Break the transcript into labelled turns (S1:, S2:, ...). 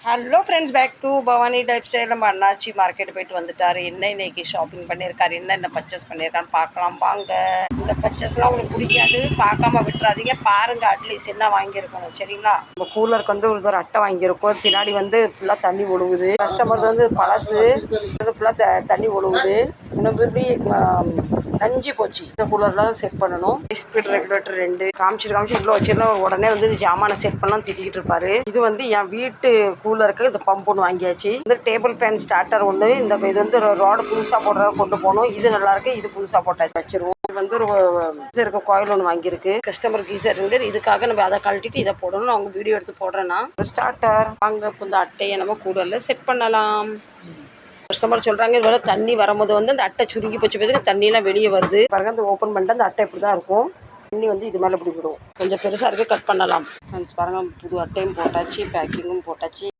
S1: Hello friends, back to Bhavani lifestyle. நம்ம அண்ணாச்சி market போயிட்டு வந்துட்டாரு. என்ன இன்னைக்கு ஷாப்பிங் பண்ணியிருக்காரு, என்ன பர்ச்சேஸ் பண்ணியிருக்கான்னு பார்க்கலாம் வாங்க. இந்த பர்ச்சேஸ்லாம் உங்களுக்கு பிடிக்காது, பார்க்காம விட்டுறாதீங்க, பாருங்க. அட்லீஸ்ட் என்ன வாங்கியிருக்கணும் சரிங்களா. நம்ம கூலருக்கு வந்து ஒரு அட்டை வாங்கியிருக்கோம். பின்னாடி வந்து ஃபுல்லாக தண்ணி ஒழுகுது. கஸ்டமர் வந்து பழசு ஃபுல்லாக தண்ணி ஒழுகுது. இன்னும் இப்படி நஞ்சு போச்சு. இந்த கூலர்லாம் செட் பண்ணணும். ஸ்பீட் ரெகுலேட்டர் 2 காமிச்சு இவ்வளோ வச்சிருந்தோம். உடனே வந்து ஜாமான செட் பண்ணலாம் திட்டிக்கிட்டு இருப்பாரு. இது வந்து என் வீட்டு கூலருக்கு இந்த பம்ப் ஒன்று வாங்கியாச்சு. இந்த டேபிள் ஃபேன் ஸ்டார்டர் ஒன்று. இந்த இது வந்து ரோடு புதுசாக போடுறத கொண்டு போகணும். இது நல்லா இருக்கு, இது புதுசாக போட்டாச்சு வச்சிருவோம். இது வந்து ஒரு இது இருக்க கோயில் ஒன்று வாங்கியிருக்கு. கஸ்டமர் கீசர் இருந்து இதுக்காக நம்ம அதை கழட்டிட்டு இதை போடணும். அவங்க வீடியோ எடுத்து போடுறேன்னா ஸ்டார்டர் வாங்க. இப்போ இந்த அட்டையை நம்ம கூலரில் செட் பண்ணலாம். கஸ்டமர் சொல்கிறாங்க, இது வேறு தண்ணி வரும்போது வந்து அந்த அட்டை சுருங்கி போச்சு, பேருக்கு தண்ணியெலாம் வெளியே வருது பாருங்க. அந்த ஓப்பன் பண்ணிட்டு அந்த அட்டை இப்படி தான் இருக்கும். தண்ணி வந்து இது மேலே இப்படி விடும். கொஞ்சம் பெருசாக இருக்குது, கட் பண்ணலாம் ஃப்ரெண்ட்ஸ். பாருங்கள், புது அட்டையும் போட்டாச்சு, பேக்கிங்கும் போட்டாச்சு.